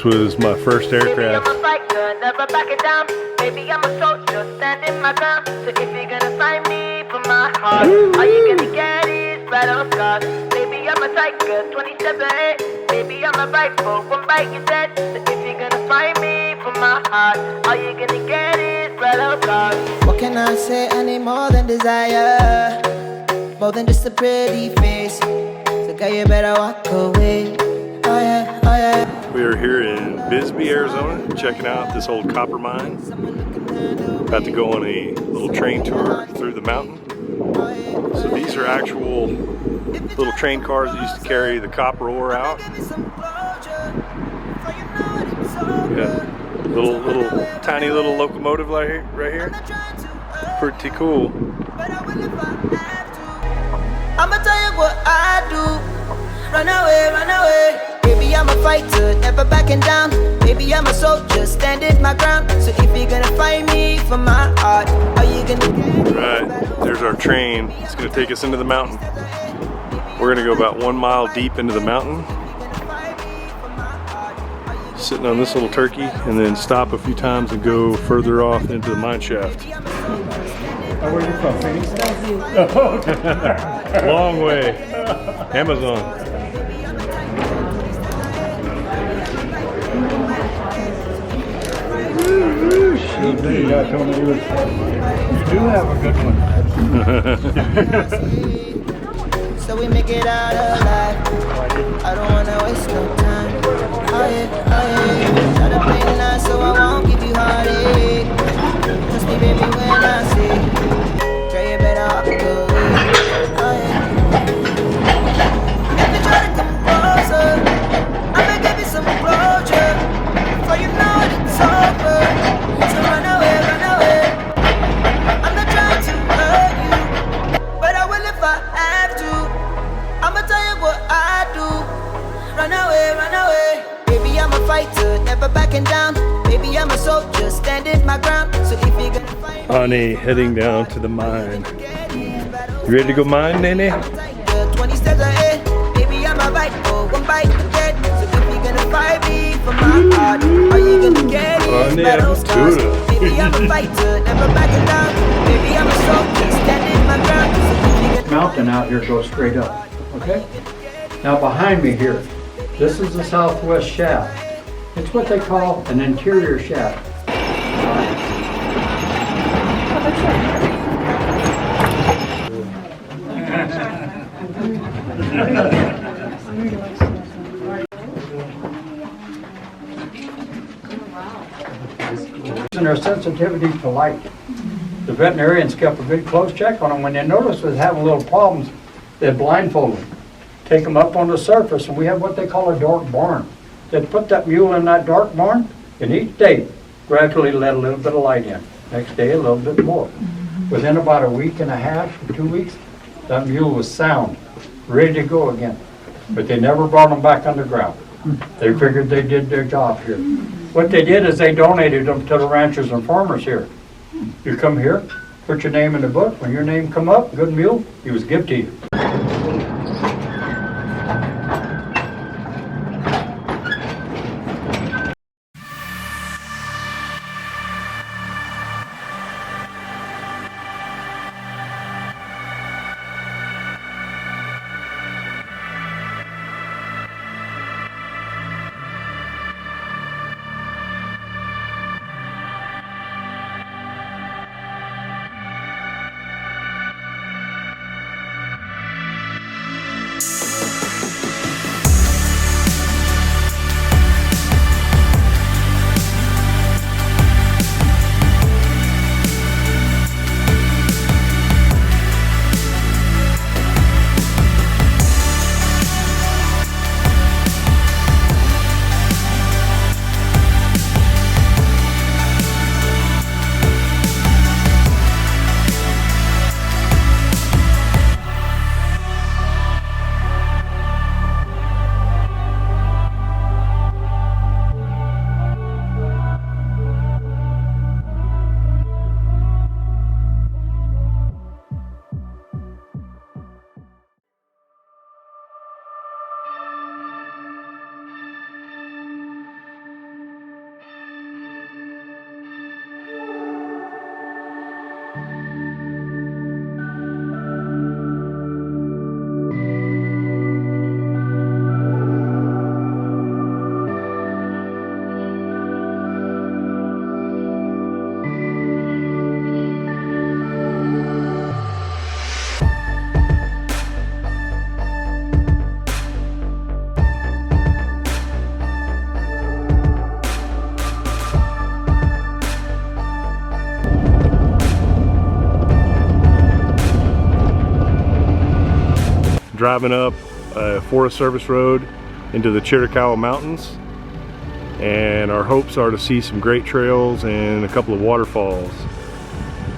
This was my first aircraft. I'm a fighter, never backing down. Baby, I'm a soldier, standing my ground. So if you're gonna find me for my heart, all you gonna get is battle scars. Baby, I'm a tiger, 27. Baby, I'm a rifle, one bite you dead. So if you're gonna find me for my heart, all you gonna get is battle scars. What can I say? I need more than desire, more than just a pretty face. So girl, you better walk away. Oh yeah, oh yeah. We are here in Bisbee, Arizona, checking out this old copper mine. About to go on a little train tour through the mountain. So these are actual little train cars that used to carry the copper ore out. Yeah, little tiny little locomotive right here. Pretty cool. I'ma tell you what I do. Run away, run away. Baby, I'm a fighter, never backing down. Baby, I'm a soldier, standing my ground. So if you're gonna find me for my heart, are you gonna get Right, there's our train. It's gonna take us into the mountain. We're gonna go about 1 mile deep into the mountain, sitting on this little turkey, and then stop a few times and go further off into the mine shaft. Where are you from, Phoenix? Long way. Amazon. You do have a good one. so we make it out alive. I don't wanna waste no time. Oh yeah, oh yeah. Try to play nice so I won't give you heartache. Trust me, baby, when I say, girl, you better walk away. Oh yeah. If you try to come closer, I'ma give you some closure. For you know it's over. So run away, run away. I'm not trying to hurt you, but I will if I have to. I'ma tell you what I do. Run away, run away. Baby, I'm a fighter, never backing down. Baby, I'm a soldier, standing my ground. So if you're gonna fight Ani heading down to the mine. You ready to go mine, Nene? 20 steps ahead. Baby, I'm a rifle, one bite to dead. So if you're gonna fight me for my heart, are you gonna get it? Battle scars. Baby, I'm a fighter, never backing down. Baby, I'm a soldier, standing my ground. So if you're gonna Mountain out here goes straight up, okay? Now behind me here, this is the southwest shaft. It's what they call an interior shaft. And their sensitivity to light. The veterinarians kept a good close check on them. When they noticed was having little problems, they'd blindfold them, take them up on the surface, and we have what they call a dark barn. They'd put that mule in that dark barn, and each day gradually let a little bit of light in. Next day a little bit more. Within about a week and a half, 2 weeks, that mule was sound, ready to go again. But they never brought them back underground. They figured they did their job here. What they did is they donated them to the ranchers and farmers here. You come here, put your name in the book. When your name come up, good mule, he was given to you. driving up Forest Service Road into the Chiricahua Mountains, and our hopes are to see some great trails and a couple of waterfalls.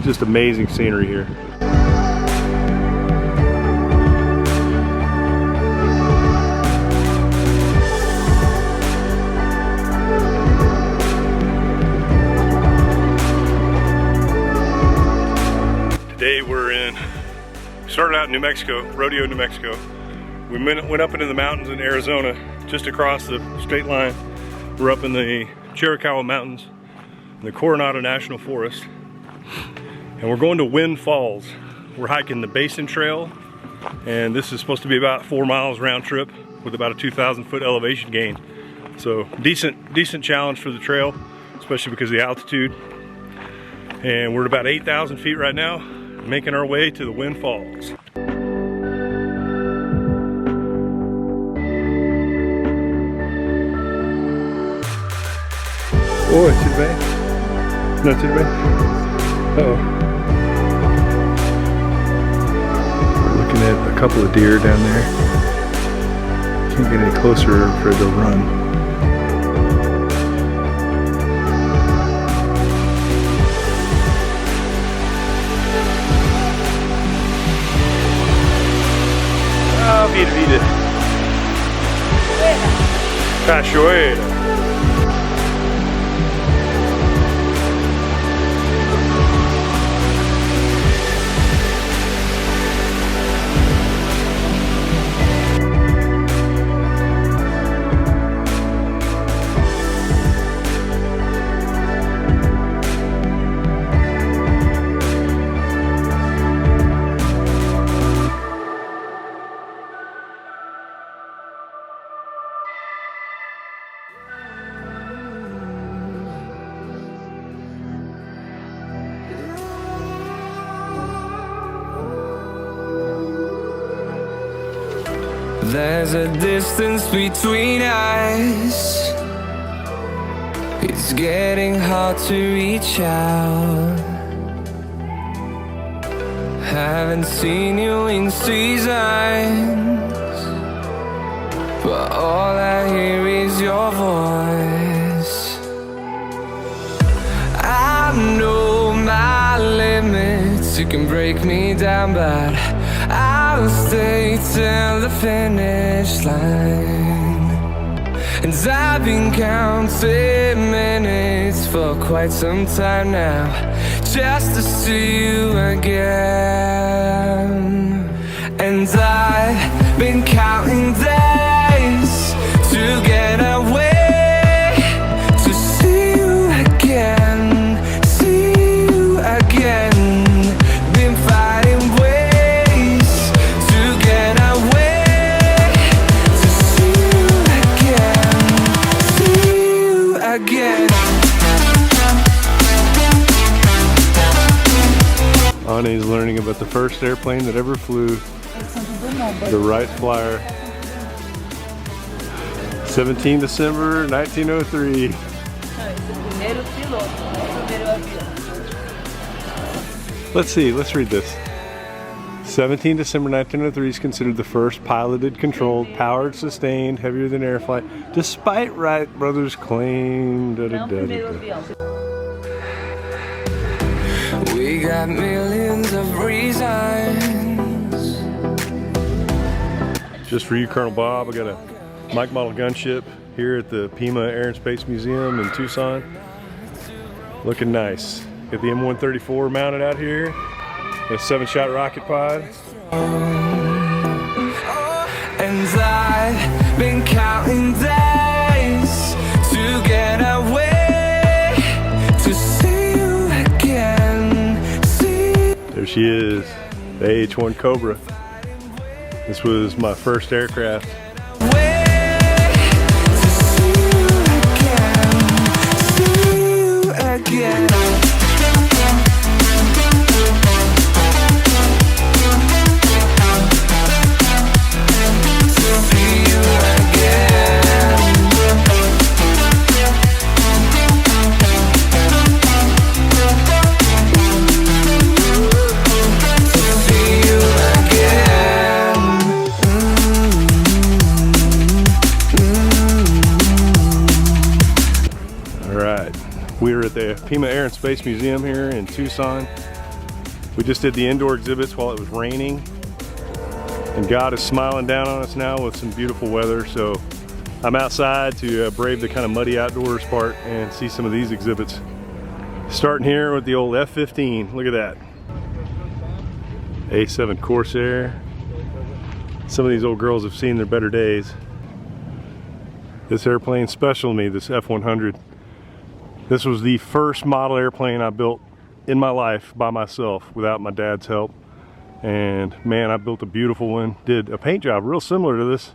Just amazing scenery here. Today we started out in New Mexico, Rodeo, New Mexico. We went up into the mountains in Arizona, just across the straight line. We're up in the Chiricahua Mountains, in the Coronado National Forest. And we're going to Wind Falls. We're hiking the Basin Trail, and this is supposed to be about 4 miles round trip with about a 2,000 foot elevation gain. So decent challenge for the trail, especially because of the altitude. And we're at about 8,000 feet right now, making our way to the Wind Falls. Oh, it's too bad. Not too bad. Uh-oh. We're looking at a couple of deer down there. Can't get any closer for they'll run. Ah, vida. Cachoeira. There's a distance between us. It's getting hard to reach out. Haven't seen you in seasons, but all I hear is your voice. I know my limits, you can break me down, but I'll stay till the finish line. And I've been counting minutes for quite some time now, just to see you again. And I've been counting days to get away, to see you again, see you again. Been fighting Ane's learning about the first airplane that ever flew, the Wright Flyer. 17 December 1903. Let's see, let's read this. 17 December 1903 is considered the first piloted, controlled, powered, sustained, heavier than air flight, despite Wright brothers' claim. We got millions of reasons. Just for you, Colonel Bob, I got a Mike model gunship here at the Pima Air and Space Museum in Tucson. Looking nice. Got the M134 mounted out here. A 7-shot rocket pod. And I've been counting days to get away, to see you again. There she is, the AH-1 Cobra. This was my first aircraft. To see you again. Pima Air and Space Museum here in Tucson. We just did the indoor exhibits while it was raining. And God is smiling down on us now with some beautiful weather. So I'm outside to brave the kind of muddy outdoors part and see some of these exhibits. Starting here with the old F-15. Look at that. A7 Corsair. Some of these old girls have seen their better days. This airplane's special to me, this F100. This was the first model airplane I built in my life by myself without my dad's help. And man, I built a beautiful one. Did a paint job real similar to this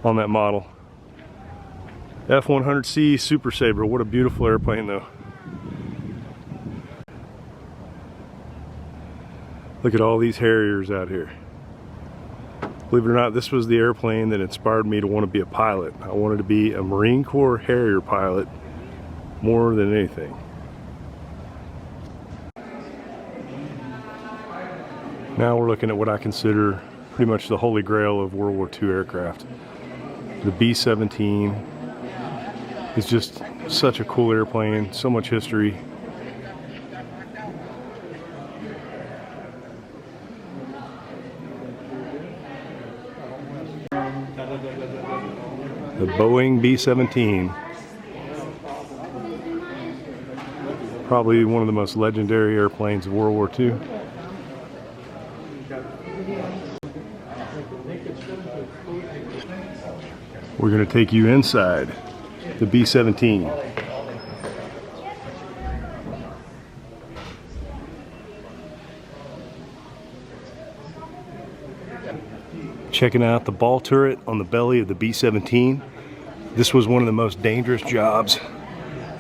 on that model. F100C Super Sabre. What a beautiful airplane though. Look at all these Harriers out here. Believe it or not, this was the airplane that inspired me to want to be a pilot. I wanted to be a Marine Corps Harrier pilot more than anything. Now we're looking at what I consider pretty much the holy grail of World War II aircraft. The B-17 is just such a cool airplane, so much history. The Boeing B-17. Probably one of the most legendary airplanes of World War II. We're going to take you inside the B-17. Checking out the ball turret on the belly of the B-17. This was one of the most dangerous jobs.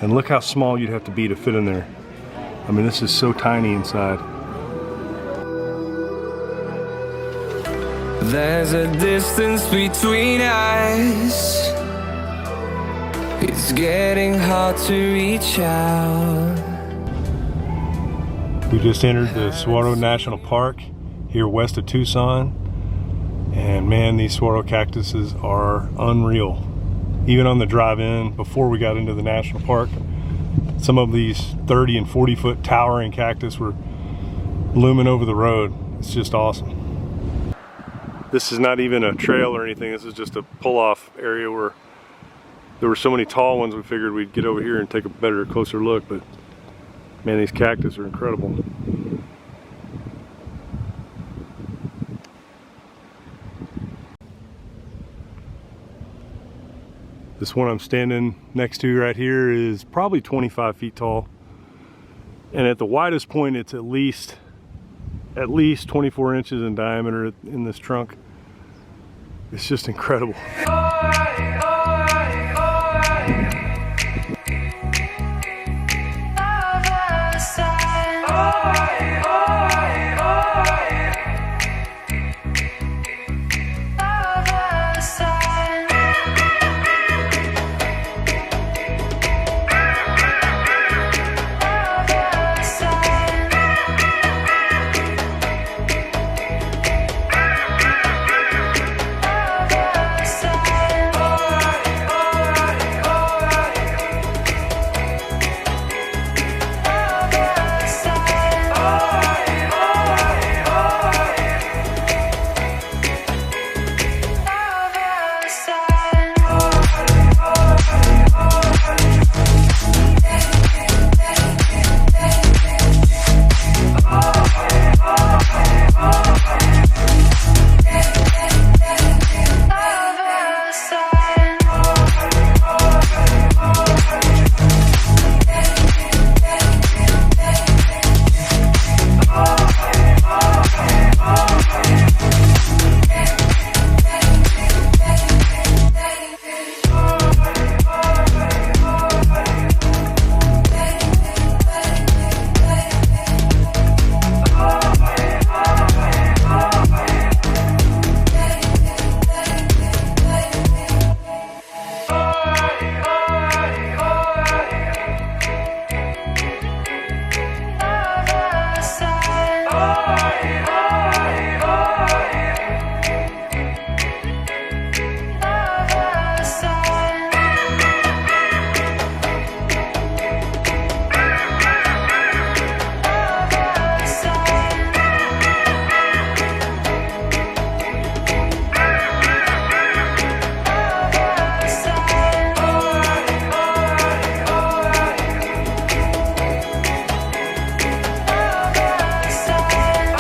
And look how small you'd have to be to fit in there. I mean, this is so tiny inside. There's a distance between us. It's getting hard to reach out. We just entered the Saguaro National Park here west of Tucson. And man, these saguaro cactuses are unreal. Even on the drive-in, before we got into the national park, some of these 30 and 40 foot towering cactus were looming over the road. It's just awesome. This is not even a trail or anything. This is just a pull-off area where there were so many tall ones we figured we'd get over here and take a better, closer look. But man, these cactus are incredible. This one I'm standing next to right here is probably 25 feet tall. And at the widest point, it's at least 24 inches in diameter in this trunk. It's just incredible.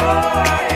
boy.